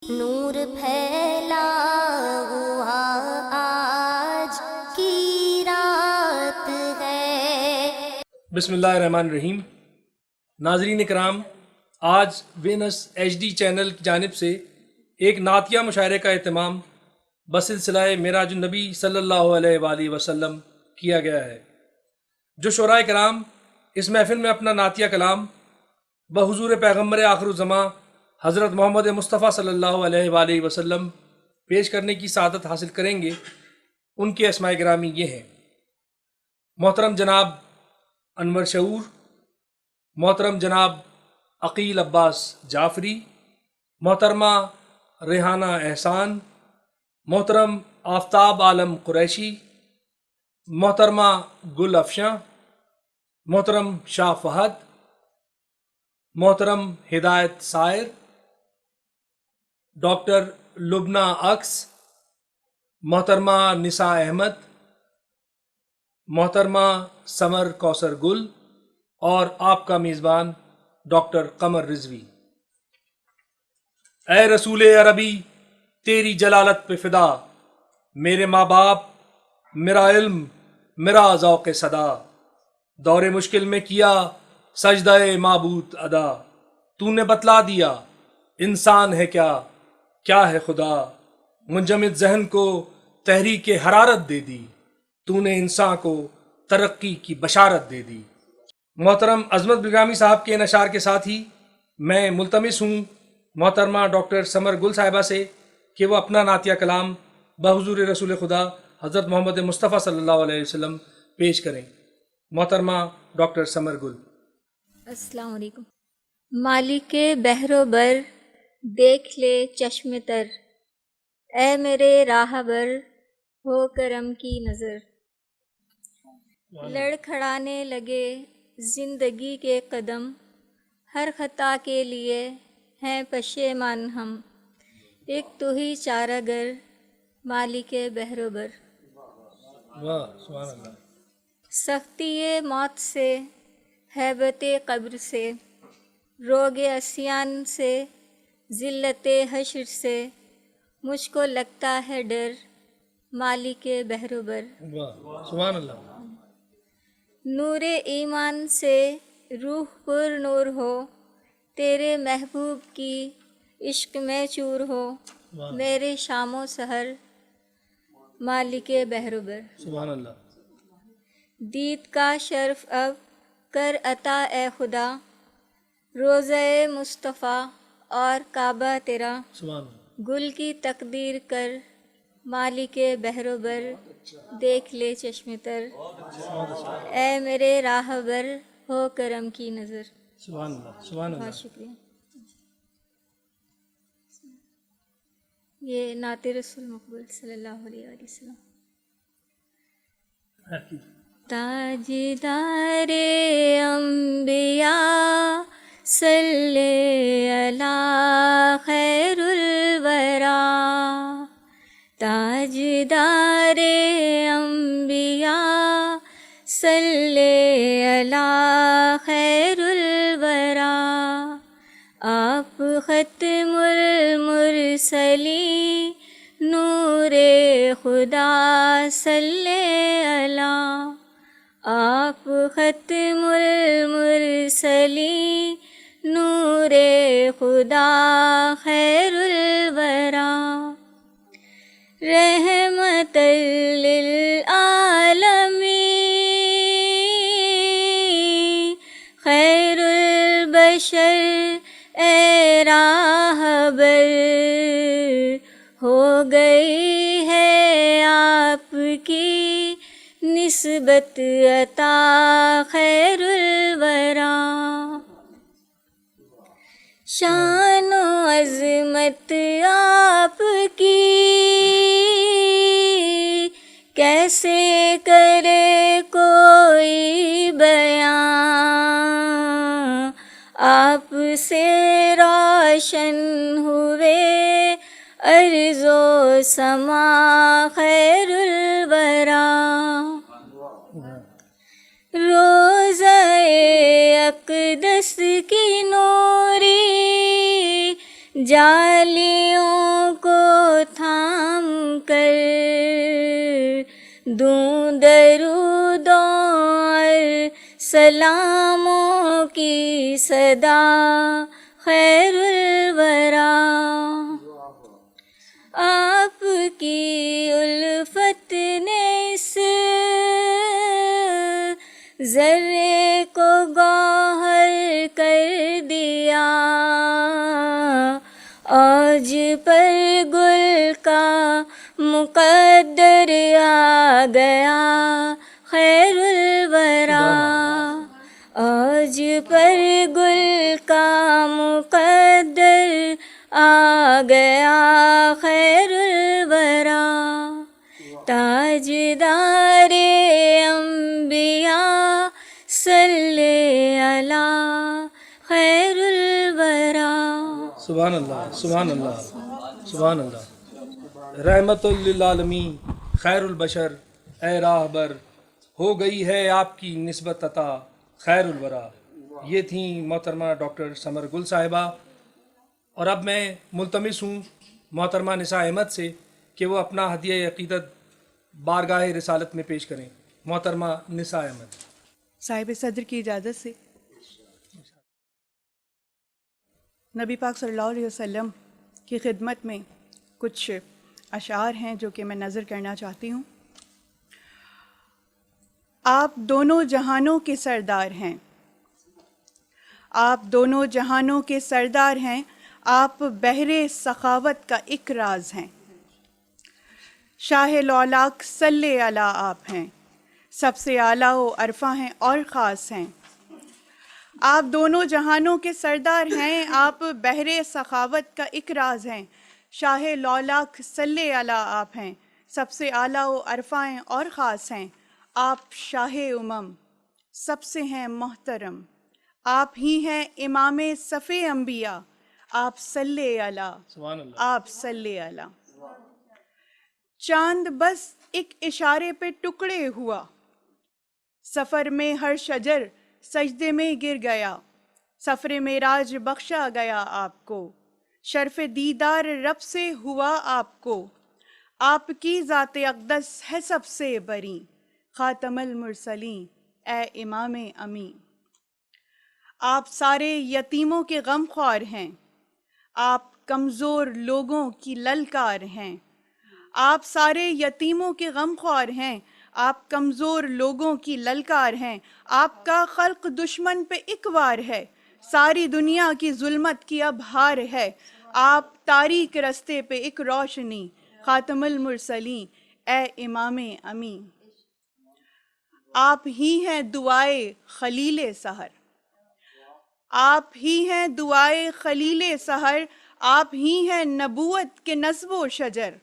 نور پھیلا ہوا آج کی رات ہے۔ بسم اللہ الرحمن الرحیم۔ ناظرین کرام، آج وینس ایچ ڈی چینل کی جانب سے ایک نعتیہ مشاعرے کا اہتمام بسلسلہ معراج النبی صلی اللہ علیہ وآلہ وسلم کیا گیا ہے۔ جو شعراء کرام اس محفل میں اپنا نعتیہ کلام بحضور پیغمبر آخر الزماں حضرت محمد مصطفیٰ صلی اللہ علیہ وآلہ وسلم پیش کرنے کی سعادت حاصل کریں گے، ان کے اسماء گرامی یہ ہیں: محترم جناب انور شعور، محترم جناب عقیل عباس جعفری، محترمہ ریحانہ احسان، محترم آفتاب عالم قریشی، محترمہ گل افشاں، محترم شاہ فہد، محترم ہدایت سائر، ڈاکٹر لبنہ اکس، محترمہ نساء احمد، محترمہ سمر کوثر گل اور آپ کا میزبان ڈاکٹر قمر رضوی۔ اے رسول عربی تیری جلالت پہ فدا، میرے ماں باپ، میرا علم، میرا ذوق صدا، دور مشکل میں کیا سجدہ معبود ادا، تو نے بتلا دیا انسان ہے کیا ہے خدا، منجمد ذہن کو تحریک حرارت دے دی، تو نے انسان کو ترقی کی بشارت دے دی۔ محترم عظمت بلگامی صاحب کے نشار کے ساتھ ہی میں ملتمس ہوں محترمہ ڈاکٹر سمر گل صاحبہ سے کہ وہ اپنا نعتیہ کلام بحضور رسول خدا حضرت محمد مصطفیٰ صلی اللہ علیہ وسلم پیش کریں۔ محترمہ ڈاکٹر سمر گل۔ السلام علیکم۔ مالک بحر و بر دیکھ لے چشم تر، اے میرے راہبر ہو کرم کی نظر، لڑکھڑانے لگے زندگی کے قدم، ہر خطا کے لیے ہیں پشیمان ہم، ایک تو ہی چارہ گر مالک بحر و بر۔ واہ سبحان اللہ۔ سختی موت سے، ہیبت قبر سے، روگ عصیان سے، ذلت حشر سے، مجھ کو لگتا ہے ڈر مالک بحر و بر۔ واہ سبحان اللہ۔ نور ایمان سے روح پر نور ہو، تیرے محبوب کی عشق میں چور ہو، میرے شام و سحر مالک بحر و بر۔ سبحان اللہ۔ دید کا شرف اب کر عطا اے خدا، روضہ مصطفیٰ اور کعبہ تیرا، سبحان اللہ۔ گل کی تقدیر کر مالک بحر و بر، دیکھ لے چشم تر، اے میرے راہبر ہو کرم کی نظر۔ سبحان اللہ سبحان اللہ۔ بہت شکریہ۔ یہ نعت رسول مقبول صلی اللہ علیہ وآلہ وسلم۔ تاجدار انبیاء صلی علی خیر الورا، تاجدار انبیاء صلی علی خیر الورا، آپ ختم المرسلین نور خدا صلی علی، آپ ختم المرسلین نور خدا خیر الورا، رحمت للعالمین خیر البشر، اے راہبر ہو گئی ہے آپ کی نسبت عطا خیر الورا، شان و عظمت آپ کی کیسے کرے کوئی بیان، آپ سے روشن ہوئے ارض و سما خیر الورا، روضہ اقدس کی نوری جالیوں دوں درودوں اور سلاموں کی صدا خیر الورا. آپ کی الفت نے اس ذرے کو گوہر کر دیا. آج پر گل کا مقدر آ گیا خیر الورا. آج پر گل کا مقدر آ گیا خیر الورا. تاجدار انبیاء صلی علی خیر الورا. سبحان اللہ، سبحان اللہ، سبحان اللہ. رحمت للعالمین خیر البشر اے راہبر، ہو گئی ہے آپ کی نسبت عطا خیر الورا. یہ تھیں محترمہ ڈاکٹر ثمر گل صاحبہ. اور اب میں ملتمس ہوں محترمہ نساء احمد سے کہ وہ اپنا ہدیہ عقیدت بارگاہ رسالت میں پیش کریں. محترمہ نساء احمد. صاحب صدر کی اجازت سے نبی پاک صلی اللہ علیہ وسلم کی خدمت میں کچھ اشعار ہیں جو کہ میں نظر کرنا چاہتی ہوں. آپ دونوں جہانوں کے سردار ہیں، آپ دونوں جہانوں کے سردار ہیں، آپ بحر سخاوت کا ایک راز ہیں. شاہ لولاک صلی علی آپ ہیں، سب سے اعلیٰ و عرفہ ہیں اور خاص ہیں. آپ دونوں جہانوں کے سردار ہیں، آپ بحر سخاوت کا ایک راز ہیں. شاہ لولاک صلی علی آپ ہیں، سب سے اعلیٰ و عرفہ ہیں اور خاص ہیں. آپ شاہ امم سب سے ہیں محترم، آپ ہی ہیں امام صف انبیاء. آپ صلی علی، سبحان اللہ. آپ صلی علی. چاند بس ایک اشارے پہ ٹکڑے ہوا، سفر میں ہر شجر سجدے میں گر گیا. سفر معراج بخشا گیا آپ کو، شرف دیدار رب سے ہوا آپ کو. آپ کی ذات اقدس ہے سب سے بری، خاتم المرسلین اے امام امی. آپ سارے یتیموں کے غم خوار ہیں، آپ کمزور لوگوں کی للکار ہیں. آپ سارے یتیموں کے غم خوار ہیں، آپ کمزور لوگوں کی للکار ہیں. آپ کا خلق دشمن پہ ایک وار ہے، ساری دنیا کی ظلمت کی اب ہار ہے. آپ تاریک رستے پہ ایک روشنی، خاتم المرسلین اے امام امی. آپ ہی ہیں دعائے خلیل سحر، آپ ہی ہیں دعائے خلیل سحر. آپ ہی ہیں نبوت کے نصب و شجر،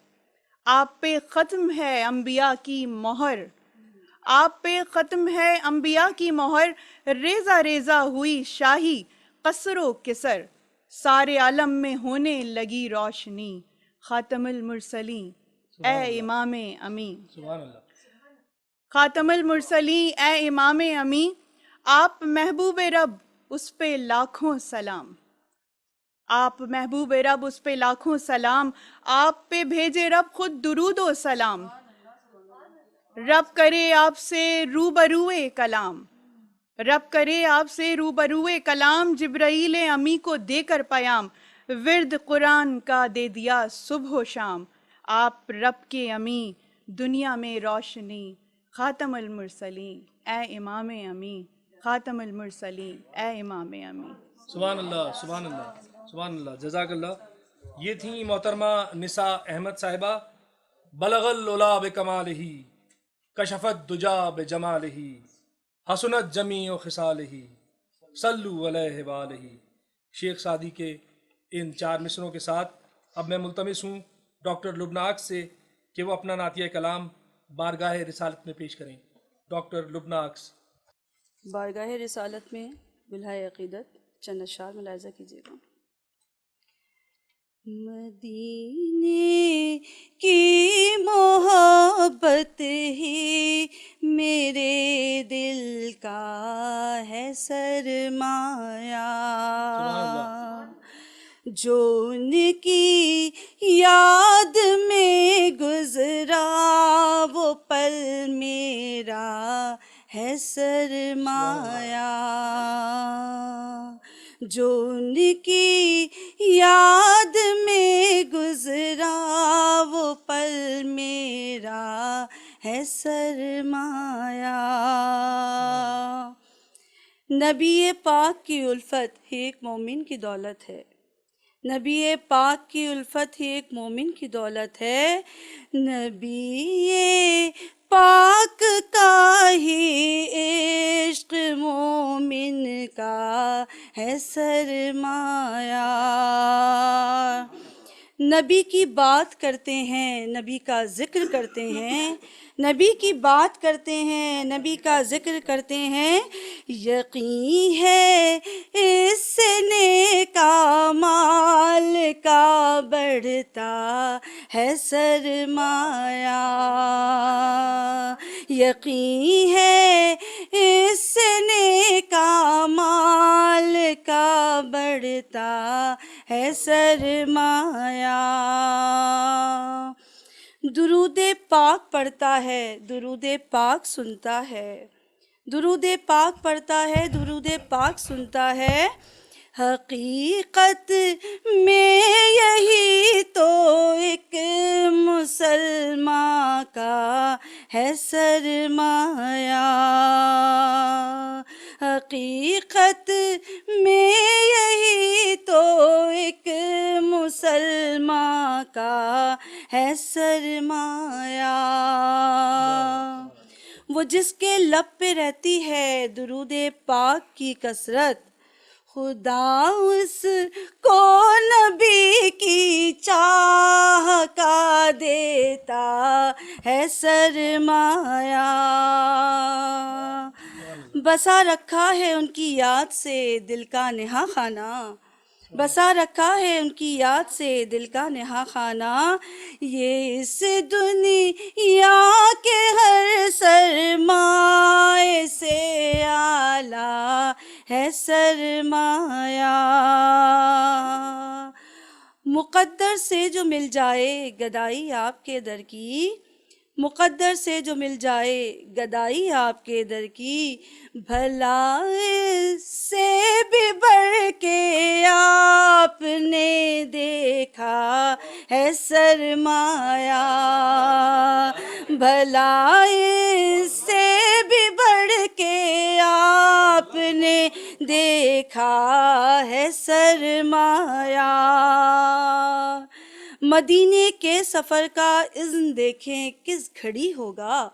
آپ پہ ختم ہے انبیاء کی مہر. آپ پہ ختم ہے انبیاء کی مہر. ریزہ ریزہ ہوئی شاہی قصر و کسر، سارے عالم میں ہونے لگی روشنی. خاتم المرسلین اے امام امی. سبحان اللہ. خاتم المرسلین اے امام امی. آپ محبوب رب اس پہ لاکھوں سلام، آپ محبوب رب اس پہ لاکھوں سلام. آپ پہ بھیجے رب خود درود و سلام. رب کرے آپ سے روبروئے کلام، رب کرے آپ سے روبروئے کلام. جبرائیل امی کو دے کر پیام، ورد قرآن کا دے دیا صبح و شام. آپ رب کے امی دنیا میں روشنی، خاتم المرسلین اے امام امی. خاتم المرسلین اے امام امی. سبحان اللہ، سبحان اللہ، سبحان اللہ. جزاک اللہ. یہ تھیں محترمہ نساء احمد صاحبہ. بلغ العلا بکمالہ، کشفت دجا بجمالہ، حسنت جمیع خصالہ، صلو علیہ وآلہ. شیخ سعدی کے ان 4 مصروں کے ساتھ اب میں ملتمس ہوں ڈاکٹر لبنہ عکس سے کہ وہ اپنا نعتیہ کلام بارگاہ رسالت میں پیش کریں. ڈاکٹر لبنہ عکس. بارگاہ رسالت میں بلہائے عقیدت چند اشعار ملاحظہ کیجیے گا. مدینے کی محبت ہی میرے دل کا ہے سرمایہ، جو ان کی یاد میں گزرا وہ پل میرا ہے سرمایہ، جو ان کی یاد میں گزرا وہ پل میرا ہے سرمایہ۔ نبی پاک کی الفت ہی ایک مومن کی دولت ہے، نبی پاک کی الفت ہی ایک مومن کی دولت ہے، نبی پاک کا ہی عشق مومن کا ہے سرمایہ۔ نبی کی بات کرتے ہیں، نبی کا ذکر کرتے ہیں، نبی کی بات کرتے ہیں، نبی کا ذکر کرتے ہیں، یقین ہے اس سے نیک اعمال کا بڑھتا ہے سرمایہ، یقین ہے اس سے نیک اعمال کا بڑھتا ہے سرمایہ۔ درود پاک پڑھتا ہے، درود پاک سنتا ہے، درود پاک پڑھتا ہے، درود پاک سنتا ہے، حقیقت میں یہی تو ایک مسلمان کا ہے سرمایہ، حقیقت میں یہی تو ایک مسلمان کا ہے سرمایہ۔ وہ جس کے لب پہ رہتی ہے درود پاک کی کثرت، خدا اس کو نبی کی چاہ کا دیتا ہے سرمایہ، بسا رکھا ہے ان کی یاد سے دل کا نہا خانہ، بسا رکھا ہے ان کی یاد سے دل کا نہا خانہ، یہ اس دنیا کے ہر سرمائے سے اعلیٰ ہے سرمایہ۔ مقدر سے جو مل جائے گدائی آپ کے در کی، مقدر سے جو مل جائے گدائی آپ کے در کی، بھلا اس سے بھی بڑھ کے آپ نے دیکھا ہے سرمایہ، بھلا اس سے بھی بڑھ کے آپ نے دیکھا ہے سرمایہ۔ مدینے کے سفر کا اذن دیکھیں کس گھڑی ہوگا،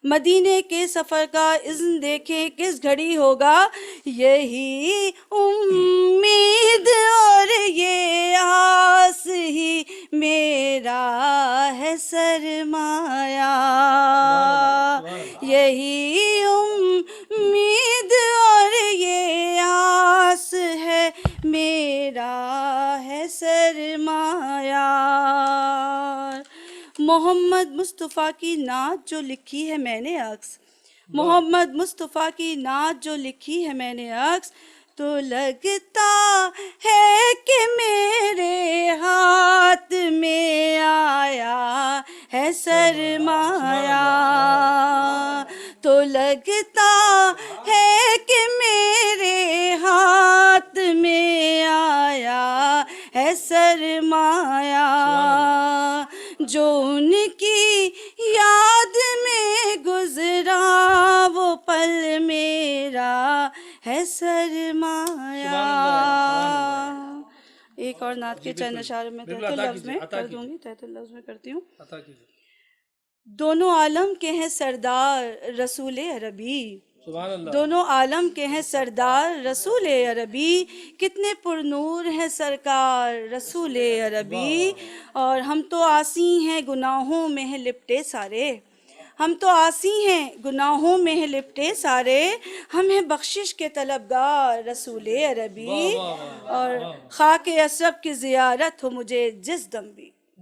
مدینے کے سفر کا اذن دیکھیں کس گھڑی ہوگا، یہی امید اور یہ آس ہی میرا ہے سرمایہ، یہی امید اور یہ آس ہے میرا ہے سرمایہ۔ محمد مصطفیٰ کی نعت جو لکھی ہے میں نے عکس، محمد مصطفیٰ کی نعت جو لکھی ہے میں نے عکس، تو لگتا ہے کہ میرے ہاتھ میں آیا ہے سرمایہ، تو لگتا ہے کہ میرے ہاتھ میں آیا ہے سرمایہ، جو ان کی یاد میں گزرا وہ پل میرا ہے سرمایہ۔ ایک اور نعت کے چند اشعار میں تحت اللفظ میں کر دوں گی، تحت اللفظ میں کرتی ہوں۔ دونوں عالم کے ہیں سردار رسول عربی، دونوں عالم کے ہیں سردار رسول عربی، کتنے پر نور ہیں سرکار رسول عربی، اور ہم تو عاصی ہیں گناہوں میں ہیں لپٹے سارے، ہم تو عاصی ہیں گناہوں میں ہیں لپٹے سارے، ہم ہیں بخشش کے طلبگار رسول عربی، اور خاک اشرف کی زیارت ہو مجھے جس دم بھی،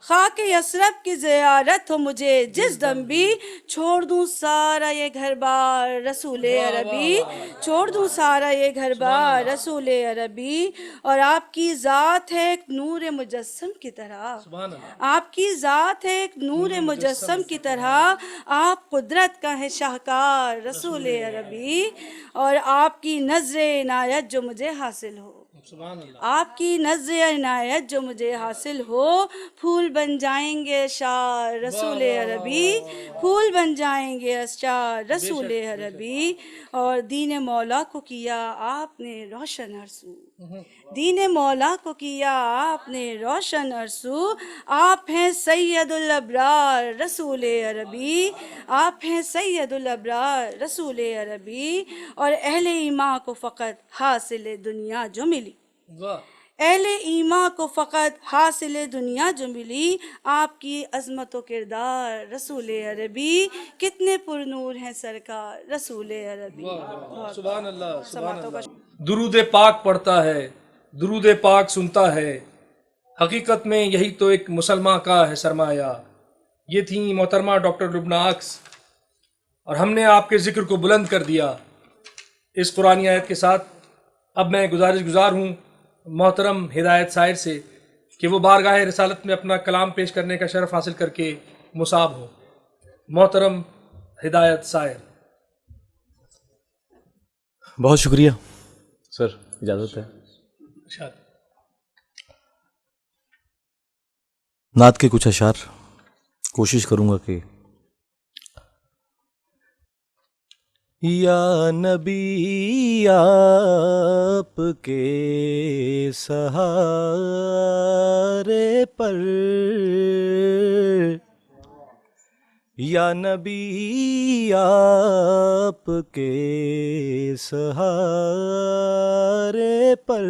خاک یثرب کی زیارت ہو مجھے جس دم بھی، چھوڑ دوں سارا یہ گھر بار رسول عربی، چھوڑ دوں سارا یہ گھر بار رسول عربی. اور آپ کی ذات ہے ایک نور مجسم کی طرح، سبحان اللہ. آپ کی ذات ہے ایک نور مجسم کی طرح، آپ قدرت کا ہے شاہکار رسول عربی. اور آپ کی نظر عنایت جو مجھے حاصل ہو، سبحان اللہ. آپ کی نظر عنایت جو مجھے حاصل ہو، پھول بن جائیں گے اشعار رسول عربی، پھول بن جائیں گے اشعار رسول عربی. اور دین مولا کو کیا آپ نے روشن ارسو، دین مولا کو کیا آپ نے روشن ارسو. آپ ہیں سید الابرار رسول عربی، آپ ہیں سید الابرار رسول عربی. اور اہل ایمان کو فقط حاصل دنیا جو ملی، واہ اہل ایمان کو فقط حاصل دنیا جو ملی، آپ کی عظمت و کردار رسول عربی. کتنے پر نور ہیں سرکار رسول عربی. سبحان اللہ. سبحان اللہ. درود پاک پڑھتا ہے، درود پاک سنتا ہے، حقیقت میں یہی تو ایک مسلمان کا ہے سرمایہ. یہ تھیں محترمہ ڈاکٹر لبنہ عکس، اور ہم نے آپ کے ذکر کو بلند کر دیا اس قرآنی آیت کے ساتھ. اب میں گزار ہوں محترم ہدایت سائر سے کہ وہ بارگاہ رسالت میں اپنا کلام پیش کرنے کا شرف حاصل کر کے مصاب ہوں. محترم ہدایت سائر. بہت شکریہ سر، اجازت ہے. نعت کے کچھ اشعار کوشش کروں گا کہ یا نبی آپ کے سہارے پر، یا نبی آپ کے سہارے پر،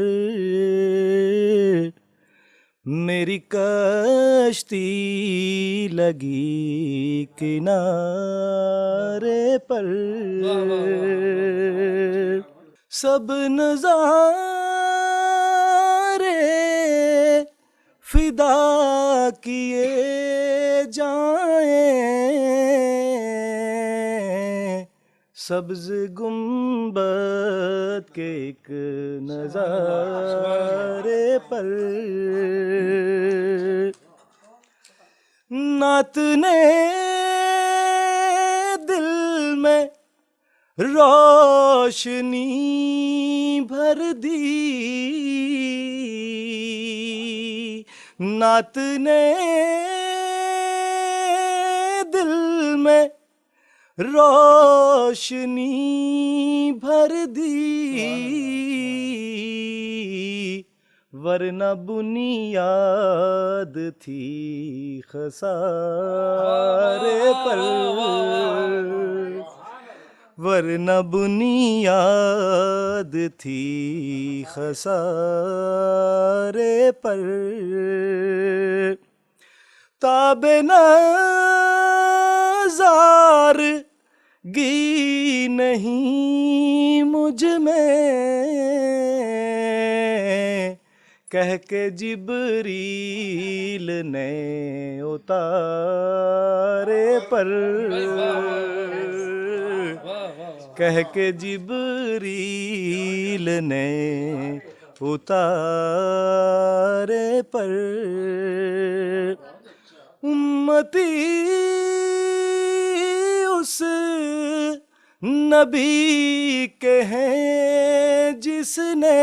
میری کشتی لگی کنارے پر. سب نظارے فدا کیے جائیں، سبز گنبد کے ایک نظارے پر. نعت نے دل میں روشنی بھر دی، نعت نے دل میں روشنی بھر دی، ورنہ بنیاد تھی خسارے پر، ورنہ بنیاد تھی خسارے پر. تاب نظار گی نہیں مجھ میں، کہہ کے جبریل نے اتارے پر، کہہ کے جبریل نے اتارے پر. امتی اس نبی کے ہیں جس نے،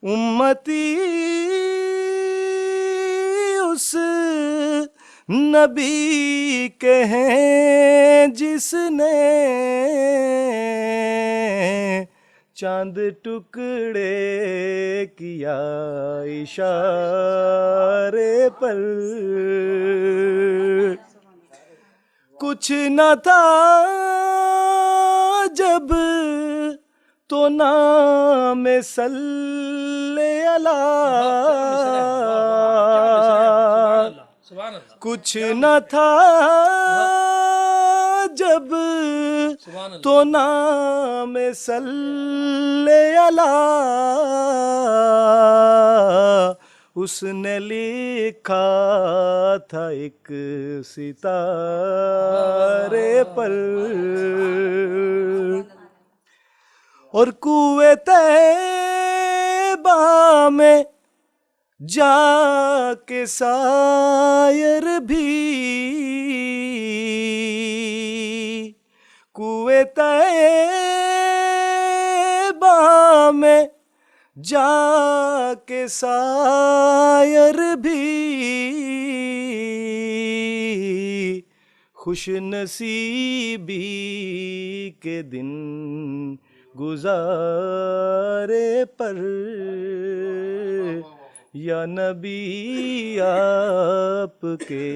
امتی اس نبی کے ہیں جس نے، چاند ٹکڑے کیا اشارے پر. کچھ نہ تھا جب تو نام صلی اللہ، کچھ نہ تھا جب تو نام صلی اللہ، اس نے لکھا تھا ایک ستارے پر، اور کوئے طیبہ میں جا کے سائر بھی، کوئے طیبہ میں جا کے سائر بھی، خوش نصیبی کے دن گزارے پر، یا نبی آپ کے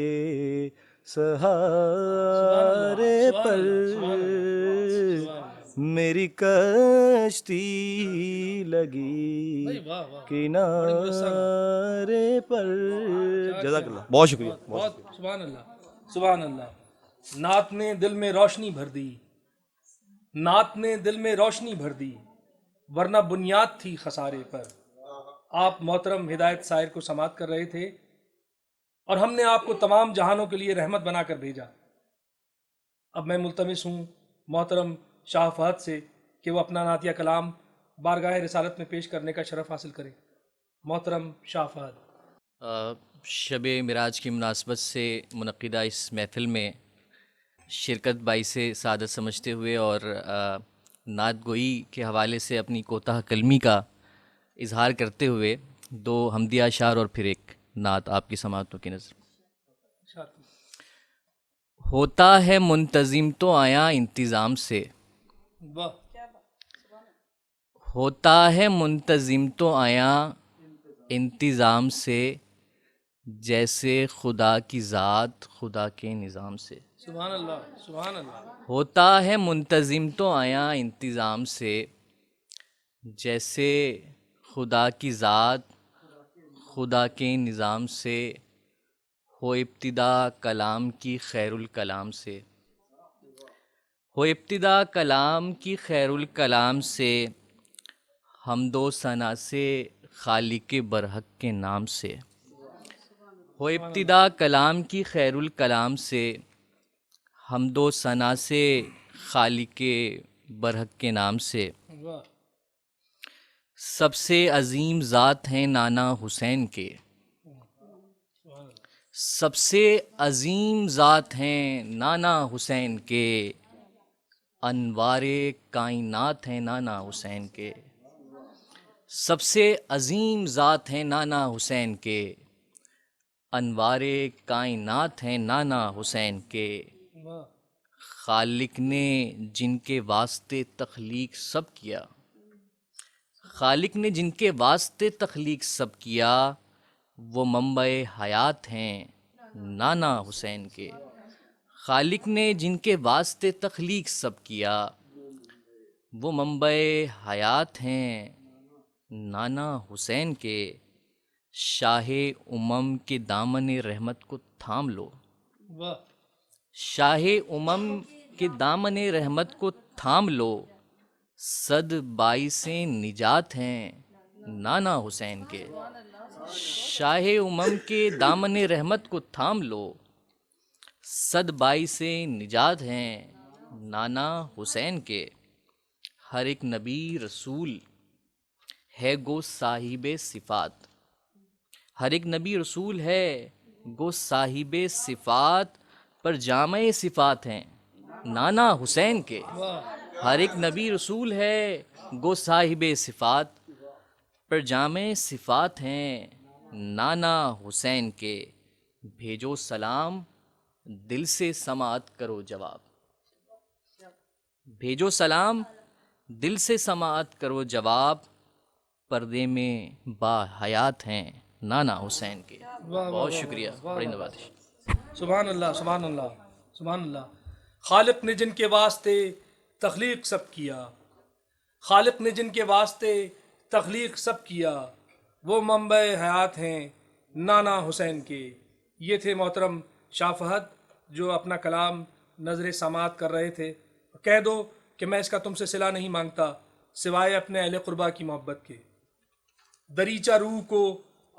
سہارے پر، میری کشتی لگی کنارے پر۔ جزاک اللہ، بہت شکریہ۔ بہت سبحان اللہ، سبحان اللہ۔ نعت نے دل میں روشنی بھر دی، نعت نے دل میں روشنی بھر دی، ورنہ بنیاد تھی خسارے پر۔ آپ محترم ہدایت سائر کو سماعت کر رہے تھے، اور ہم نے آپ کو تمام جہانوں کے لیے رحمت بنا کر بھیجا۔ اب میں ملتمس ہوں محترم شاہ فہد سے کہ وہ اپنا نعتیہ کلام بارگاہ رسالت میں پیش کرنے کا شرف حاصل کریں۔ محترم شاہ فہد۔ شب معراج کی مناسبت سے منعقدہ اس محفل میں شرکت باعث سعادت سمجھتے ہوئے اور نعت گوئی کے حوالے سے اپنی کوتاہ کلمی کا اظہار کرتے ہوئے دو حمدیہ اشعار اور پھر ایک نعت آپ کی سماعتوں کی نظر۔ ہوتا ہے منتظم تو آیا انتظام سے، ہوتا ہے منتظم تو آیا انتظام سے، جیسے خدا کی ذات خدا کے نظام سے۔ سبحان اللہ، سبحان اللہ۔ ہوتا ہے منتظم تو آیا انتظام سے، جیسے خدا کی ذات خدا کے نظام سے، ہو ابتدا کلام کی خیر الکلام سے، ہو ابتدا کلام کی خیر الکلام سے، حمد و ثنا سے خالق برحق کے نام سے، ہو ابتدا کلام کی خیر الکلام سے، حمد و ثنا سے خالق برحق کے نام سے۔ سب سے عظیم ذات ہیں نانا حسین کے، سب سے عظیم ذات ہیں نانا حسین کے، انوار کائنات ہیں نانا حسین کے، سب سے عظیم ذات ہیں نانا حسین کے، انوار کائنات ہیں نانا حسین کے۔ خالق نے جن کے واسطے تخلیق سب کیا، خالق نے جن کے واسطے تخلیق سب کیا، وہ منبع حیات ہیں نانا حسین کے۔ خالق نے جن کے واسطے تخلیق سب کیا، وہ منبع حیات ہیں نانا حسین کے۔ شاہ امم کے دامن رحمت کو تھام لو، شاہ امم کے دامن رحمت کو تھام لو، صد باعث نجات ہیں نانا حسین کے۔ شاہ امم کے دامن رحمت کو تھام لو، صد باعث نجات ہیں نانا حسین کے۔ ہر ایک نبی رسول ہے گو صاحب صفات، ہر ایک نبی رسول ہے گو صاحب صفات، پر جامع صفات ہیں نانا حسین کے۔ ہر ایک نبی رسول ہے گو صاحب صفات، پر جامع صفات ہیں نانا حسین کے۔ بھیجو سلام دل سے سماعت کرو جواب، بھیجو سلام دل سے سماعت کرو جواب، پردے میں با حیات ہیں نانا حسین کے۔ بہت شکریہ، بڑی نوازش۔ سبحان اللہ، سبحان اللہ، سبحان اللہ۔ خالق نے جن کے واسطے تخلیق سب کیا، خالق نے جن کے واسطے تخلیق سب کیا، وہ منبع حیات ہیں نانا حسین کے۔ یہ تھے محترم شاہ فہد جو اپنا کلام نظر سماعت کر رہے تھے۔ کہہ دو کہ میں اس کا تم سے صلہ نہیں مانگتا سوائے اپنے اہل قربا کی محبت کے۔ دریچہ روح کو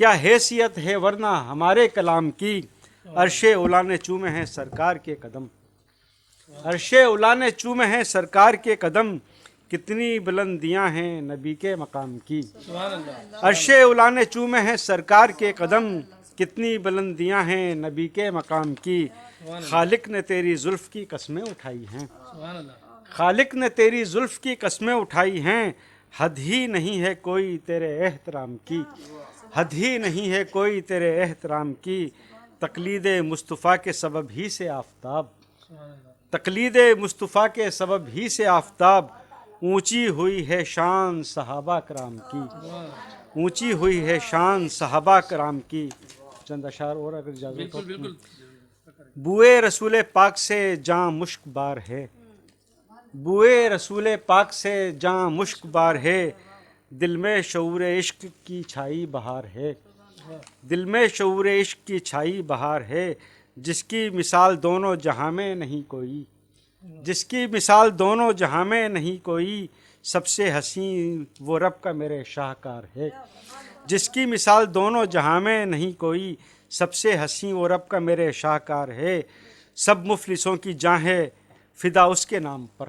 کیا حیثیت ہے ورنہ ہمارے کلام کی، عرش اولا نے چومے ہیں سرکار کے قدم، عرش اولا نے چومے ہیں سرکار کے قدم، کتنی بلندیاں ہیں نبی کے مقام کی، عرش اولا نے چومے ہیں سرکار کے قدم، کتنی بلندیاں ہیں نبی کے مقام کی، خالق نے تیری زلف کی قسمیں اٹھائی ہیں، خالق نے تیری زلف کی قسمیں اٹھائی ہیں، حد ہی نہیں ہے کوئی تیرے احترام کی، حد ہی نہیں ہے کوئی تیرے احترام کی، تقلید مصطفیٰ کے سبب ہی سے آفتاب، تقلید مصطفیٰ کے سبب ہی سے آفتاب، اونچی ہوئی ہے شان صحابہ کرام کی، اونچی ہوئی ہے شان صحابہ کرام کی۔ چند اشعار اور اگر اجازت ہو۔ بوئے رسول پاک سے جاں مشک بار ہے، بوئے رسول پاک سے جاں مشک بار ہے، دل میں شعور عشق کی چھائی بہار ہے، دل میں شعور عشق کی چھائی بہار ہے، جس کی مثال دونوں جہاں میں نہیں کوئی، جس کی مثال دونوں جہاں میں نہیں کوئی، سب سے حسین وہ رب کا میرے شاہکار ہے، جس کی مثال دونوں جہاں میں نہیں کوئی، سب سے حسین وہ رب کا میرے شاہکار ہے، سب مفلسوں کی جاہیں فدا اس کے نام پر،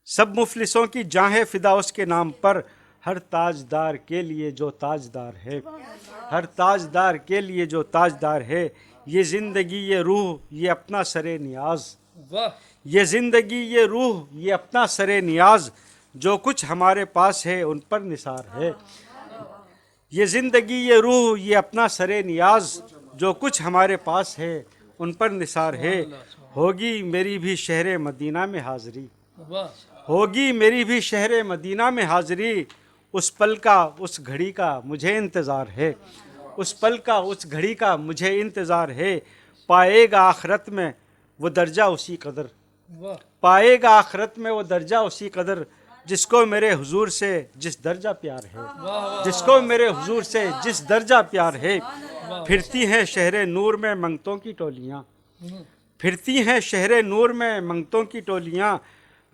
سب مفلسوں کی جاہیں فدا اس کے نام پر، ہر تاجدار کے لیے جو تاجدار ہے، ہر تاجدار کے لیے جو تاجدار ہے، یہ زندگی یہ روح یہ اپنا سر نیاز، یہ زندگی یہ روح یہ اپنا سر نیاز، جو کچھ ہمارے پاس ہے ان پر نثار ہے، یہ زندگی یہ روح یہ اپنا سر نیاز، جو کچھ ہمارے پاس ہے ان پر نثار ہے، ہوگی میری بھی شہر مدینہ میں حاضری، ہوگی میری بھی شہر مدینہ میں حاضری، اس پل کا اس گھڑی کا مجھے انتظار ہے، اس پل کا اس گھڑی کا مجھے انتظار ہے، پائے گا آخرت میں وہ درجہ اسی قدر، پائے گا آخرت میں وہ درجہ اسی قدر، جس کو میرے حضور سے جس درجہ پیار ہے، جس کو میرے حضور سے جس درجہ پیار ہے، پھرتی ہیں شہر نور میں منگتوں کی ٹولیاں، پھرتی ہیں شہر نور میں منگتوں کی ٹولیاں،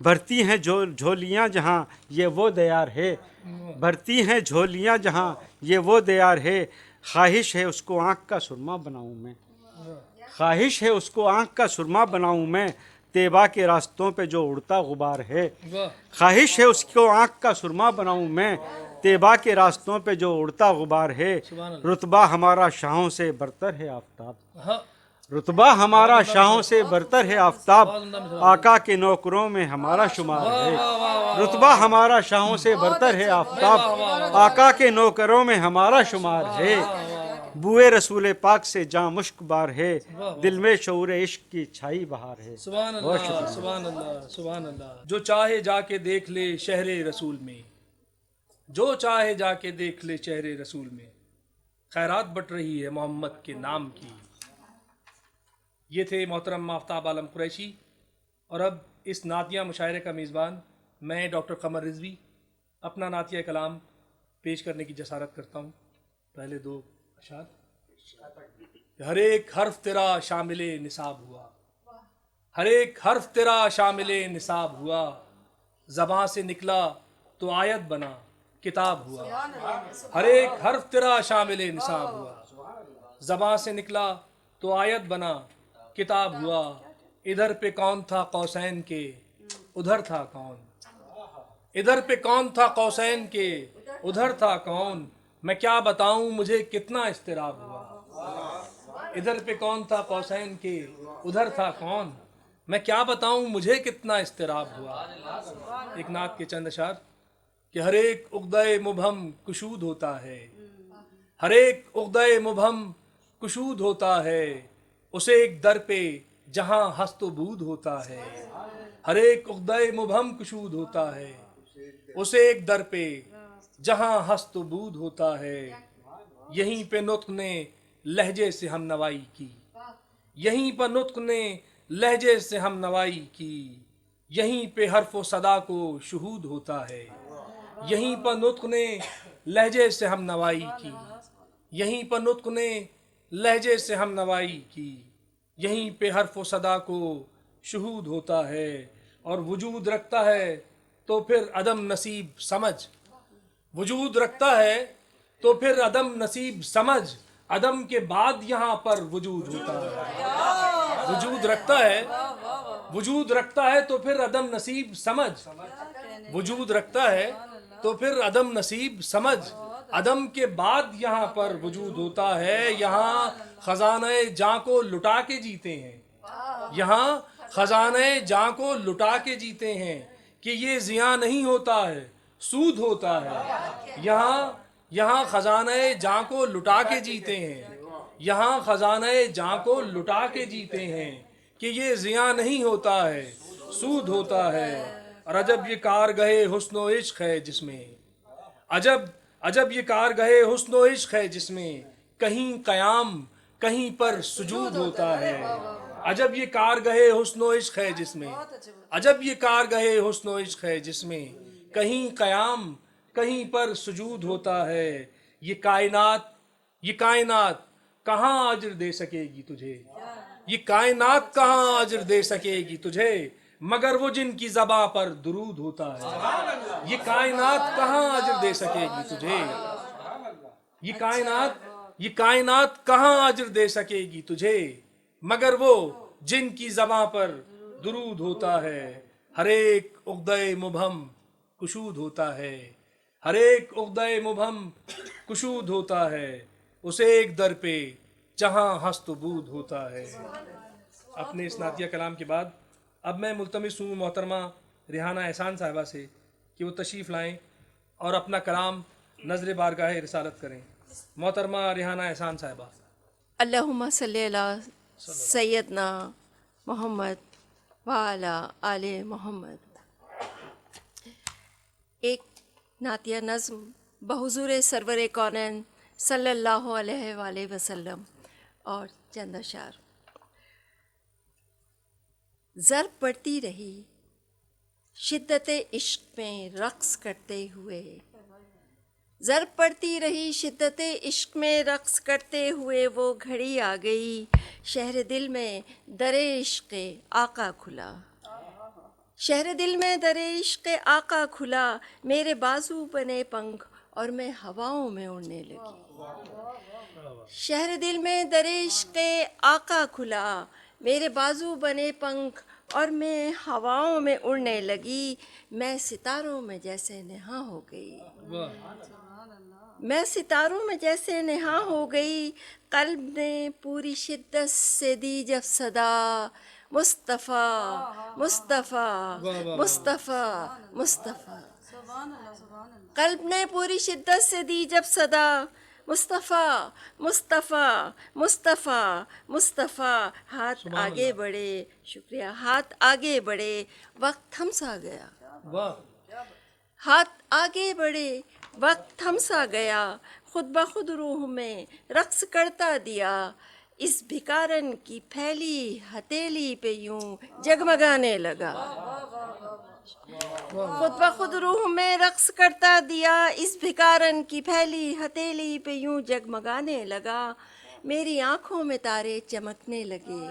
بھرتی ہیں جھولیاں جہاں یہ وہ دیار ہے، بھرتی ہیں جھولیاں جہاں یہ وہ دیار ہے، خواہش ہے اس کو آنکھ کا سرما بناؤں میں، خواہش ہے اس کو آنکھ کا سرما بناؤں میں، طیبہ کے راستوں پہ جو اڑتا غبار ہے، خواہش ہے اس کو آنکھ کا سرما بناؤں میں، طیبہ کے راستوں پہ جو اڑتا غبار ہے، رتبہ ہمارا شاہوں سے برتر ہے آفتاب، رتبہ ہمارا شاہوں سے برتر ہے آفتاب، آقا کے نوکروں میں ہمارا شمار ہے، رتبہ ہمارا شاہوں سے برتر ہے آفتاب، آقا کے نوکروں میں ہمارا شمار ہے، بوئے رسول پاک سے جاں مشک بار ہے، دل میں شعور عشق کی چھائی بہار ہے۔ سبحان اللہ سبحان اللہ سبحان اللہ۔ جو چاہے جا کے دیکھ لے شہر رسول میں، جو چاہے جا کے دیکھ لے شہر رسول میں، خیرات بٹ رہی ہے محمد کے نام کی۔ یہ تھے محترم آفتاب عالم قریشی، اور اب اس نعتیہ مشاعرے کا میزبان میں ڈاکٹر قمر رضوی اپنا نعتیہ کلام پیش کرنے کی جسارت کرتا ہوں۔ پہلے دو اشعار۔ ہر ایک حرف تیرا شامل نصاب ہوا، ہر ایک حرف تیرا شامل نصاب ہوا، زباں سے نکلا تو آیت بنا کتاب ہوا، ہر ایک حرف تیرا شامل نصاب ہوا، زباں سے نکلا تو آیت بنا کتاب ہوا، ادھر پہ کون تھا قوسین کے ادھر تھا کون، ادھر پہ کون تھا قوسین کے ادھر تھا کون، میں کیا بتاؤں مجھے کتنا اضطراب ہوا، ادھر پہ کون تھا قوسین کے ادھر تھا کون، میں کیا بتاؤں مجھے کتنا اضطراب ہوا۔ ایک نعت کے چند اشعار کہ ہر ایک عقدہ مبہم کشود ہوتا ہے، ہر ایک عقدہ مبہم کشود ہوتا ہے، اسے ایک در پہ جہاں ہست و بود ہوتا ہے، ہر ایک عقدہ مبہم کشود ہوتا ہے، اسے ایک در پہ جہاں ہست و بود ہوتا ہے، یہیں پہ نطق نے لہجے سے ہم نوائی کی، یہیں پر نطق نے لہجے سے ہم نوائی کی، یہیں پہ حرف و صدا کو شہود ہوتا ہے، یہیں پر نطق نے لہجے سے ہم نوائی کی، یہیں پر نطق نے لہجے سے ہم نوائی کی، یہیں پہ حرف و صدا کو شہود ہوتا ہے، اور وجود رکھتا ہے تو پھر عدم نصیب سمجھ، وجود رکھتا ہے تو پھر عدم نصیب سمجھ، عدم کے بعد یہاں پر وجود ہوتا ہے، وجود رکھتا ہے، وجود رکھتا ہے تو پھر عدم نصیب سمجھ، وجود رکھتا ہے تو پھر عدم نصیب سمجھ، عدم کے بعد یہاں پر وجود ہوتا ہے، یہاں خزانہ جاں کو لٹا کے جیتے ہیں، یہاں خزانہ جاں کو لٹا کے جیتے ہیں کہ یہ زیاں نہیں ہوتا ہے، سود ہوتا ہے، یہاں خزانہ جاں کو لٹا کے جیتے ہیں، یہاں خزانہ جاں کو لٹا کے جیتے ہیں کہ یہ زیاں نہیں ہوتا ہے، سود ہوتا ہے، اور عجب یہ کارگاہ حسن و عشق ہے جس میں، عجب یہ کارگاہ حسن و عشق ہے جس میں کہیں قیام کہیں پر سجود ہوتا ہے، عجب یہ کارگاہ حسن و عشق ہے جس میں، عجب یہ کارگاہ حسن و عشق ہے جس میں کہیں قیام کہیں پر سجود ہوتا ہے، یہ کائنات کہاں اجر دے سکے گی تجھے، یہ کائنات کہاں اجر دے سکے گی تجھے، مگر وہ جن کی زباں پر درود ہوتا ہے، یہ کائنات کہاں اجر دے سکے گی تجھے، یہ کائنات کہاں اجر دے سکے گی تجھے، مگر وہ جن کی زباں پر درود ہوتا ہے، ہر ایک عقدہ مبہم کشود ہوتا ہے، ہر ایک عقدہ مبہم کشود ہوتا ہے، اس ایک در پہ جہاں ہست و بود ہوتا ہے۔ اپنے اس نعتیہ کلام کے بعد اب میں ملتمس ہوں محترمہ ریحانہ احسان صاحبہ سے کہ وہ تشریف لائیں اور اپنا کلام نظر بارگاہ رسالت کریں۔ محترمہ ریحانہ احسان صاحبہ۔ اللہم صلی علی سیدنا محمد وعلی آل محمد۔ ایک نعتیہ نظم بحضور سرور کونین صلی اللہ علیہ وآلہ وسلم اور چند اشعار۔ ضرب پڑتی رہی شدت عشق میں رقص کرتے ہوئے، ضرب پڑتی رہی شدت عشق میں رقص کرتے ہوئے، وہ گھڑی آ گئی شہر دل میں در عشق آقا کھلا، شہر دل میں در عشق آقا کھلا، میرے بازو بنے پنکھ اور میں ہواؤں میں اڑنے لگی، شہر دل میں در عشق آقا کھلا، میرے بازو بنے پنکھ اور میں ہواؤں میں اڑنے لگی، میں ستاروں میں جیسے نہاں ہو گئی، میں ستاروں میں جیسے نہاں ہو گئی، قلب نے پوری شدت سے دی جب صدا، مصطفیٰ مصطفیٰ مصطفیٰ مصطفیٰ، قلب نے پوری شدت سے دی جب صدا، مصطفیٰ مصطفیٰ مصطفیٰ مصطفیٰ، ہاتھ آگے بڑھے، شکریہ، ہاتھ آگے بڑھے، وقت تھم سا گیا، ہاتھ آگے بڑھے، وقت تھم سا گیا، خود بخود روح میں رقص کرتا دیا، اس بھکارن کی پھیلی ہتھیلی پہ یوں جگمگانے لگا، خود بخود روح میں رقص کرتا دیا، اس بھکارن کی پھیلی ہتھیلی پہ یوں جگمگانے لگا، میری آنکھوں میں تارے چمکنے لگے،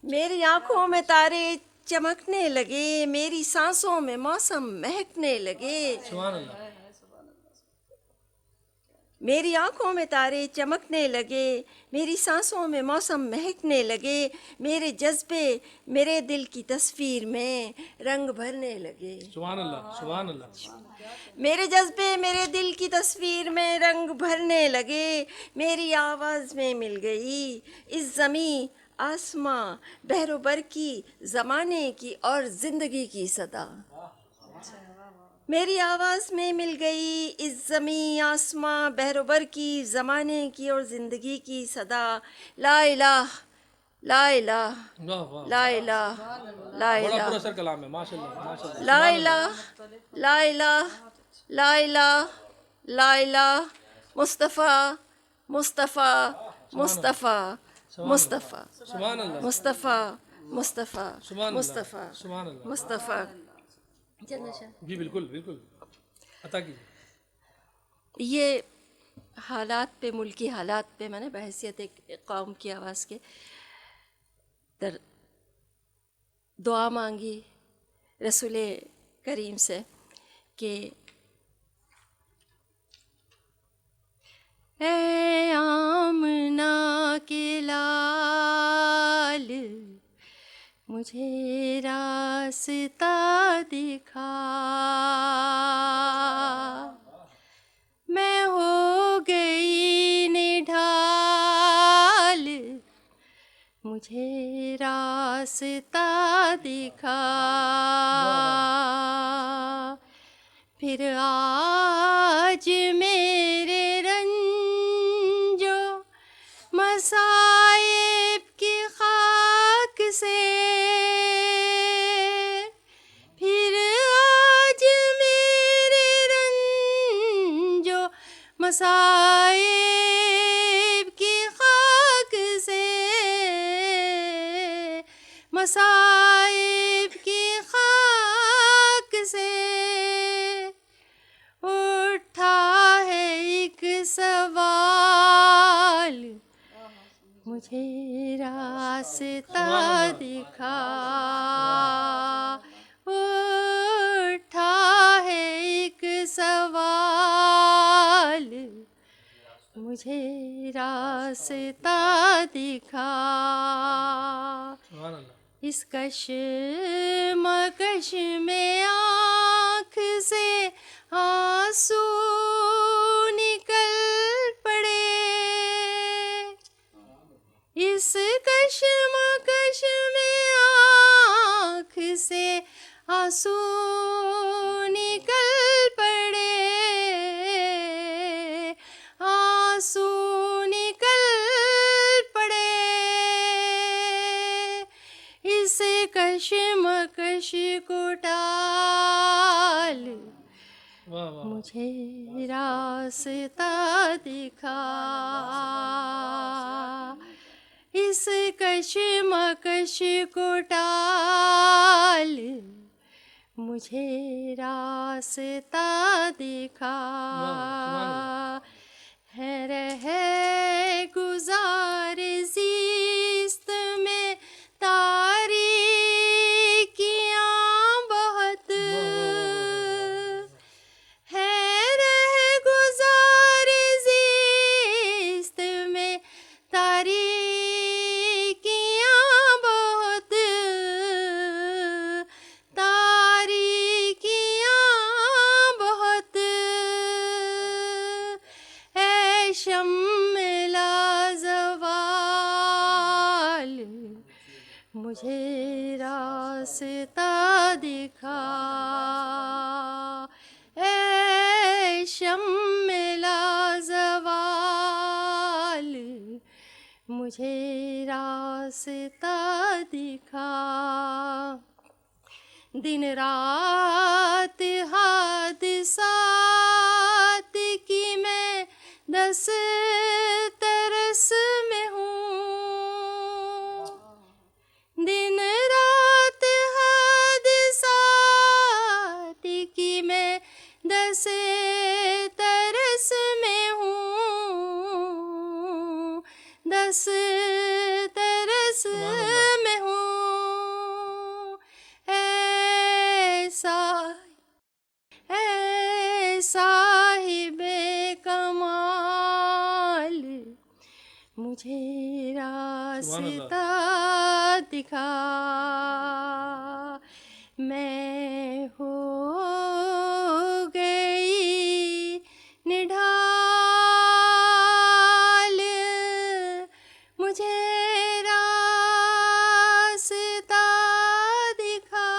میری آنکھوں میں تارے چمکنے لگے، میری سانسوں میں موسم مہکنے لگے، میری آنکھوں میں تارے چمکنے لگے، میری سانسوں میں موسم مہکنے لگے، میرے جذبے میرے دل کی تصویر میں رنگ بھرنے لگے، سبحان اللہ سبحان اللہ، میرے جذبے میرے دل کی تصویر میں رنگ بھرنے لگے، میری آواز میں مل گئی اس زمیں آسماں بحر و بر کی، زمانے کی اور زندگی کی صدا، میری آواز میں مل گئی اس زمیں آسماں بحر و بر کی، زمانے کی اور زندگی کی صدا، لا الہ لا الہ لا الہ لا بڑا الہ پراسر کلام ہے، ماشاء اللہ ماشاء اللہ، لا الہ لا الہ لا الہ لا الہ، مصطفیٰ مصطفیٰ مصطفیٰ مصطفیٰ سبحان اللہ مصطفیٰ مصطفیٰ سبحان اللہ مصطفیٰ سبحان اللہ، مصطفیٰ۔ جی بالکل بالکل عطا کیجیے۔ یہ حالات پہ، ملکی حالات پہ میں نے بحیثیت ایک قوم کی آواز کے در دعا مانگی رسول کریم سے کہ اے آمنہ کے لال مجھے راستہ دکھا، میں ہو گئی نڈھال مجھے راستہ دکھا، پھر آج میرے رنجو مصائب کی خاک سے، پھر آج میرے رنجو مصائب کی خاک سے، مصائب کی خاک سے اٹھا ہے ایک سوال مجھے راستہ دکھا، اٹھا ہے ایک سوال مجھے راستہ دکھا، اس کشمکش میں آنکھ سے آنسو نکل پڑے، اس کشمکش میں آنکھ سے آنسو نکل پڑے، آنسو نکل پڑے، اس کشمکش کو ٹال مجھے راستہ دکھا، اس کشمکش کو ٹال مجھے راستہ دکھا، ہے رہے گزار زیست میں تاریکیاں بہت، ہے رہے گزار زیست میں تاریکیاں بہت، تاریکیاں بہت، اے شمع لازوال مجھے راستہ دکھا، اے شمع لازوال مجھے راستہ دکھا، دن رات حادثات کی میں دس ترس میں ہوں، دن رات حادثات کی میں دس ترس میں ہوں، دس ترس میں ہوں، اے صاحب کمال مجھے راستہ دکھا، میں ہو گئی نڈھال مجھے راستہ دکھا،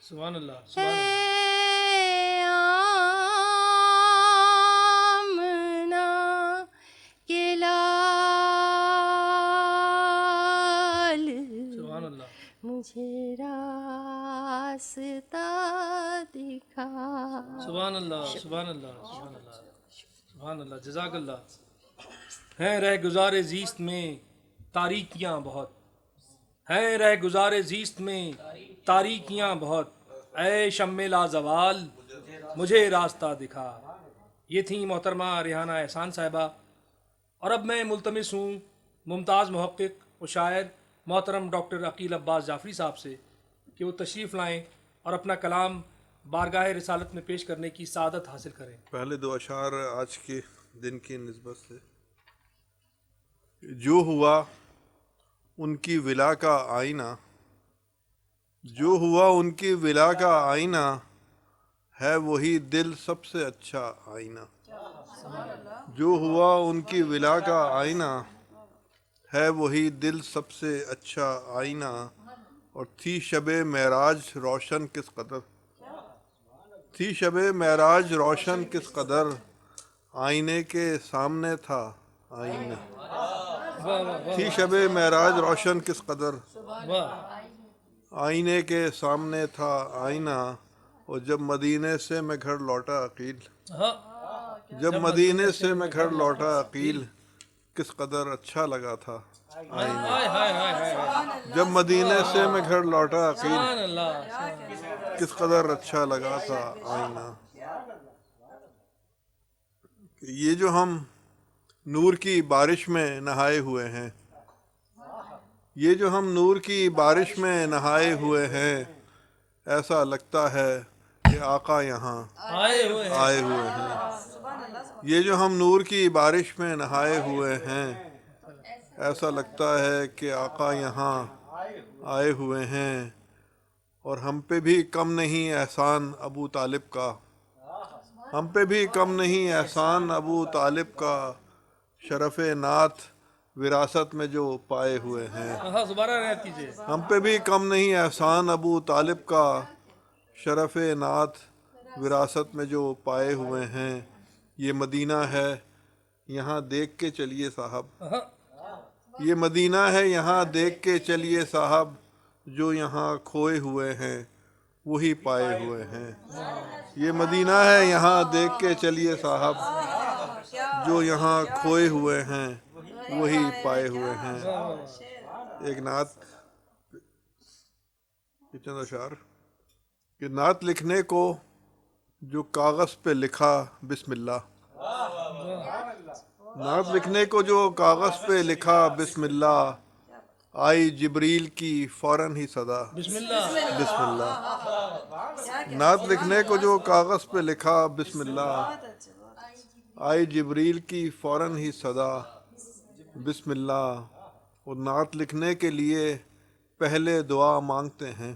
سبحان اللہ، اے سبحان اللہ، آمنہ کے لال سبحان اللہ، مجھے راستہ دکھا، سبحان اللہ، سبحان اللہ، سبحان اللہ، سبحان اللہ، جزاک اللہ۔ ہیں رہ گزار زیست میں تاریکیاں بہت، ہیں رہ گزار زیست میں تاریکیاں بہت، اے شمع لازوال مجھے راستہ دکھا۔ یہ تھیں محترمہ ریحانہ احسان صاحبہ، اور اب میں ملتمس ہوں ممتاز محقق و شاعر محترم ڈاکٹر عقیل عباس جعفری صاحب سے کہ وہ تشریف لائیں اور اپنا کلام بارگاہ رسالت میں پیش کرنے کی سعادت حاصل کریں۔ پہلے دو اشعار آج کے دن کی نسبت سے جو ہوا ان کی ولا کا آئینہ، جو ہوا ان کی ولا کا آئینہ، ہے وہی دل سب سے اچھا آئینہ۔ جو ہوا ان کی ولا کا آئینہ، ہے وہی دل سب سے اچھا آئینہ۔ اور تھی شب معراج روشن کس قدر، تھی شب معراج روشن کس قدر، آئینے کے سامنے تھا آئینہ۔ تھی شب معراج روشن کس قدر، آئینے کے سامنے تھا آئینہ۔ اور جب مدینے سے میں گھر لوٹا عقیل، جب مدینے سے میں گھر لوٹا عقیل، کس قدر اچھا لگا تھا آئینہ۔ جب مدینے سے میں گھر لوٹا عقیل، کس قدر اچھا لگا تھا آئینہ۔ یہ جو ہم نور کی بارش میں نہائے ہوئے ہیں، یہ جو ہم نور کی بارش میں نہائے ہوئے ہیں، ایسا لگتا ہے کہ آقا یہاں آئے ہوئے ہیں۔ یہ جو ہم نور کی بارش میں نہائے ہوئے ہیں، ایسا لگتا ہے کہ آقا یہاں آئے ہوئے ہیں۔ اور ہم پہ بھی کم نہیں احسان ابو طالب کا، ہم پہ بھی کم نہیں احسان ابو طالب کا، شرف نعت وراثت میں جو پائے ہوئے ہیں۔ ہم پہ بھی کم نہیں احسان ابو طالب کا، شرف نعت وراثت میں جو پائے ہوئے ہیں۔ یہ مدینہ ہے یہاں دیکھ کے چلیے صاحب، یہ مدینہ ہے یہاں دیکھ کے چلیے صاحب، جو یہاں کھوئے ہوئے ہیں وہی پائے ہوئے ہیں۔ یہ مدینہ ہے یہاں دیکھ کے چلیے صاحب، جو یہاں کھوئے ہوئے ہیں وہی پائے ہوئے ہیں۔ ایک نعت چند اشعار کہ نعت لکھنے کو جو کاغذ پہ لکھا بسم اللہ، نعت لکھنے کو جو کاغذ پہ لکھا بسم اللہ، آئی جبریل کی فوراً ہی صدا بسم اللہ۔ نعت لکھنے کو جو کاغذ پہ لکھا بسم اللہ، آئی جبریل کی فوراً ہی صدا بسم اللہ۔ اور نعت لکھنے کے لیے پہلے دعا مانگتے ہیں،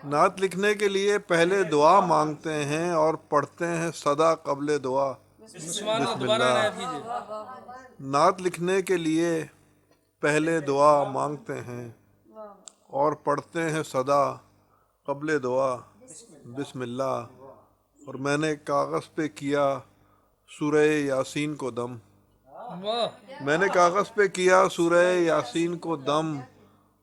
نعت لکھنے کے لیے پہلے دعا مانگتے ہیں، اور پڑھتے ہیں صدا قبل دعا بسم اللہ۔ نعت لکھنے کے لیے پہلے دعا مانگتے ہیں، اور پڑھتے ہیں صدا قبل دعا بسم اللہ۔ اور میں نے کاغذ پہ کیا سورہ یاسین کو دم، میں نے کاغذ پہ کیا سورہ یاسین کو دم،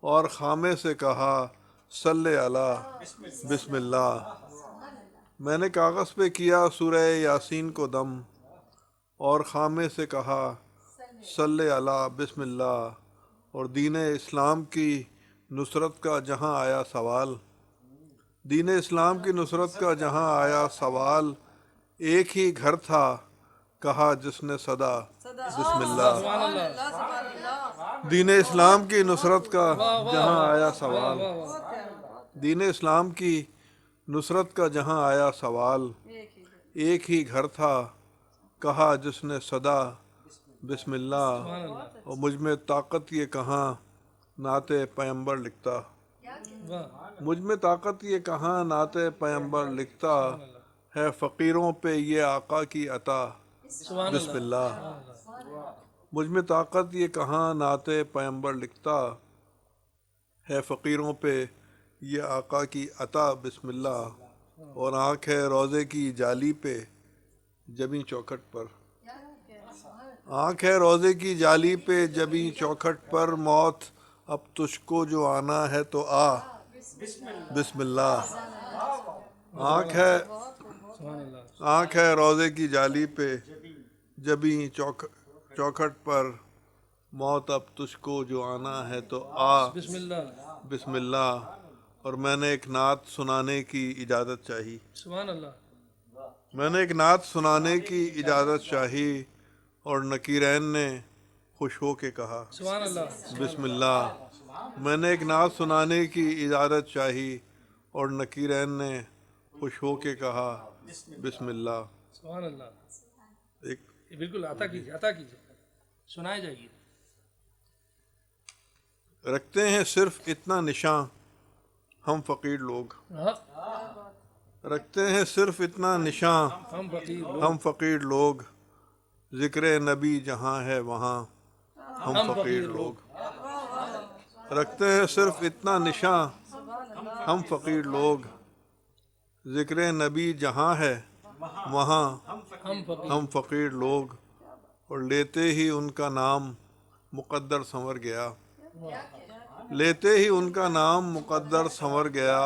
اور خامے سے کہا صلی علی بسم اللہ۔ میں نے کاغذ پہ کیا سورہ یاسین کو دم، اور خامے سے کہا صلی علی بسم اللہ۔ اور دین اسلام کی نصرت کا جہاں آیا سوال، دین اسلام کی نصرت کا جہاں آیا سوال، ایک ہی گھر تھا کہا جس نے صدا بسم اللہ۔ دین اسلام کی نصرت کا جہاں آیا سوال، دین اسلام کی نصرت کا جہاں آیا سوال، ایک ہی گھر تھا کہا جس نے صدا بسم اللہ۔ اور مجھ میں طاقت یہ کہاں نعت پیمبر لکھتا، مجھ میں طاقت یہ کہاں نعت پیمبر لکھتا، ہے فقیروں پہ یہ آقا کی عطا بسم اللہ۔ مجھ میں طاقت یہ کہاں نعت پیمبر لکھتا، ہے فقیروں پہ یہ آقا کی عطا بسم اللہ۔ اور آنکھ ہے روضے کی جالی پہ جبیں چوکھٹ پر، آنکھ ہے روضے کی جالی پہ جبیں چوکھٹ پر، موت اب تجھ کو جو آنا ہے تو آ بسم اللہ۔ آنکھ ہے روضے کی جالی پہ جبیں چوکھٹ پر، موت اب تجھ کو جو آنا ہے تو آ بسم اللہ۔ اور میں نے ایک نعت سنانے کی اجازت چاہی، میں نے ایک نعت سنانے کی اجازت چاہی، اور نکیرین نے خوش ہو کے کہا بسم اللہ۔ میں نے ایک نعت سنانے کی اجازت چاہی، اور نکیرین نے خوش ہو کے کہا بسم اللہ۔ ایک بالکل عطا کیجیے سنائے جائیے. رکھتے ہیں صرف اتنا نشان ہم فقیر لوگ، رکھتے ہیں صرف اتنا نشان ہم فقیر لوگ، ذکر نبی جہاں ہے وہاں ہم فقیر لوگ. رکھتے ہیں صرف اتنا نشان ہم فقیر لوگ، ذکر نبی جہاں ہے وہاں ہم فقیر لوگ. اور لیتے ہی ان کا نام مقدر سنور گیا، لیتے ہی ان کا نام مقدر سنور گیا،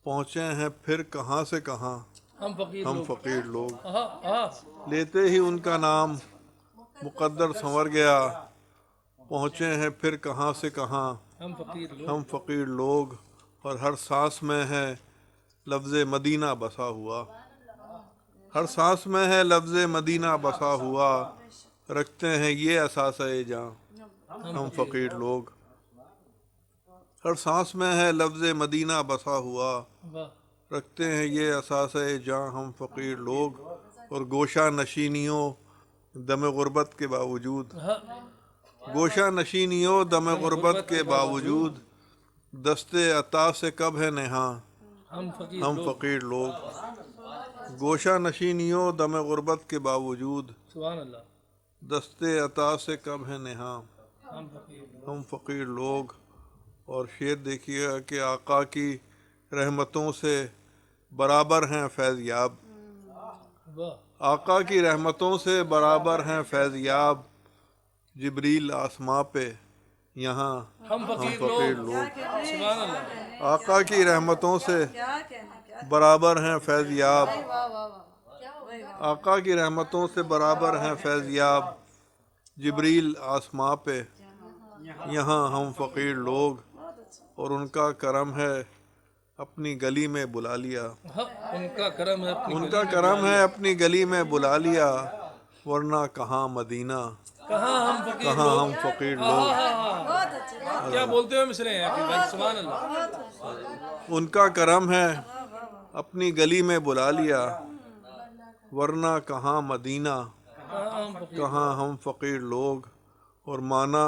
پہنچے ہیں پھر کہاں سے کہاں ہم فقیر لوگ. لیتے ہی ان کا نام مقدر سنور گیا، پہنچے ہیں پھر کہاں سے کہاں ہم فقیر لوگ. اور ہر سانس میں ہے لفظ مدینہ بسا ہوا، ہر سانس میں ہے لفظ مدینہ بسا ہوا، رکھتے ہیں یہ اثاثہ جاں ہم فقیر لوگ. ہر سانس میں ہے لفظ مدینہ بسا ہوا، رکھتے ہیں یہ اثاثہ جاں ہم فقیر لوگ. اور گوشہ نشینیوں دم غربت کے باوجود، گوشہ نشینیوں دم غربت کے باوجود، دستے عطا سے کب ہے نہاں ہم فقیر لوگ. گوشہ نشینیوں دم غربت کے باوجود، دستے عطا سے کب ہے نہاں ہم فقیر لوگ. اور شعر دیکھیے گا کہ آقا کی رحمتوں سے برابر ہیں فیض یاب، آقا کی رحمتوں سے برابر ہیں فیض یاب، جبریل آسماں پہ یہاں ہم فقیر لوگ. آقا کی رحمتوں سے برابر ہیں فیض یاب، آقا کی رحمتوں سے برابر ہیں فیض یاب، جبریل آسماں پہ یہاں ہم فقیر لوگ. اور ان کا کرم ہے اپنی گلی میں بلا لیا، ان کا کرم ہے ان کا کرم ہے اپنی گلی میں بلا لیا، ورنہ کہاں مدینہ کہاں ہم فقیر لوگ. کیا بولتے ہوئے مصرے ہیں بھائی، سبحان اللہ. ان کا کرم ہے اپنی گلی میں بلا لیا، ورنہ کہاں مدینہ کہاں ہم فقیر لوگ. اور مانا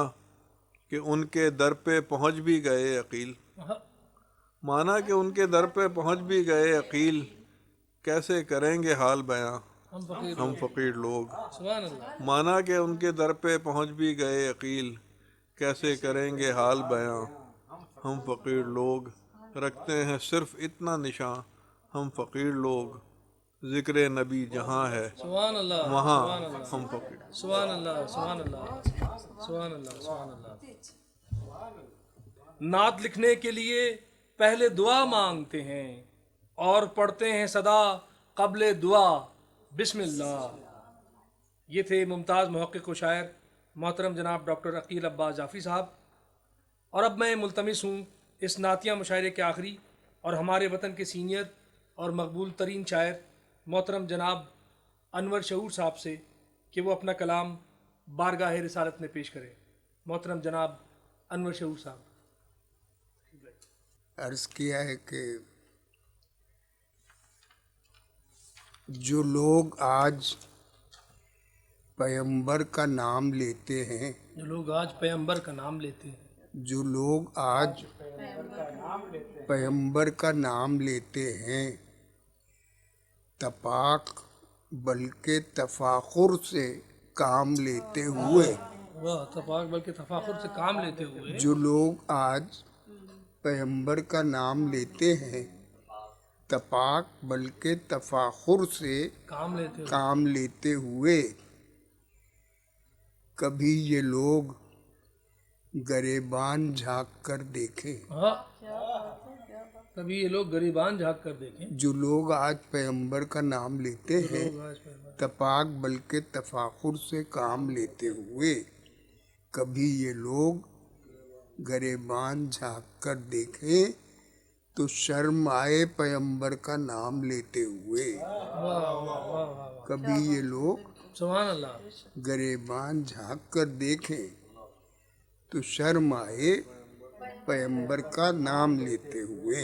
کہ ان کے در پہ پہنچ بھی گئے عقیل، مانا کہ ان کے در پہ پہنچ بھی گئے عقیل، کیسے کریں گے حال بیاں ہم فقیر لوگ. مانا کہ ان کے در پہ پہنچ بھی گئے عقیل، کیسے کریں گے حال بیاں ہم فقیر لوگ. رکھتے ہیں صرف اتنا نشان ہم فقیر لوگ، ذکر نبی جہاں ہے سبحان اللہ، وہاں سبحان اللہ، ہم فقیر. سبحان اللہ، سبحان اللہ، سبحان اللہ، سبحان اللہ. نعت لکھنے کے لیے پہلے دعا مانگتے ہیں اور پڑھتے ہیں صدا قبل دعا بسم اللہ. یہ تھے ممتاز محقق و شاعر محترم جناب ڈاکٹر عقیل عباس جعفری صاحب. اور اب میں ملتمس ہوں اس نعتیہ مشاعرے کے آخری اور ہمارے وطن کے سینئر اور مقبول ترین شاعر محترم جناب انور شعور صاحب سے کہ وہ اپنا کلام بارگاہ رسالت میں پیش کرے. محترم جناب انور شعور صاحب. عرض کیا ہے کہ جو لوگ آج پیغمبر کا نام لیتے ہیں، جو لوگ آج پیغمبر کا نام لیتے ہیں، جو لوگ آج پیغمبر کا نام لیتے ہیں، تپاک بلکہ تفاخر سے کام لیتے ہوئے، تفاق بلکہ تفاخر سے کام لیتے ہوئے، جو لوگ آج پیغمبر کا نام لیتے ہیں، تپاک بلکہ تفاخر سے کام لیتے ہوئے، کبھی یہ لوگ گریبان جھانک کر دیکھیں، کبھی یہ لوگ گریبان جھانک کر دیکھیں. جو لوگ آج پیغمبر کا نام لیتے ہیں، تپاک بلکہ تفاخر سے کام لیتے ہوئے، کبھی یہ لوگ گریبان جھانک کر دیکھیں تو شرم آئے پیغمبر کا نام لیتے ہوئے. کبھی یہ لوگ سبحان اللہ گریبان جھانک کر دیکھیں تو شرم آئے پیغمبر کا نام لیتے ہوئے.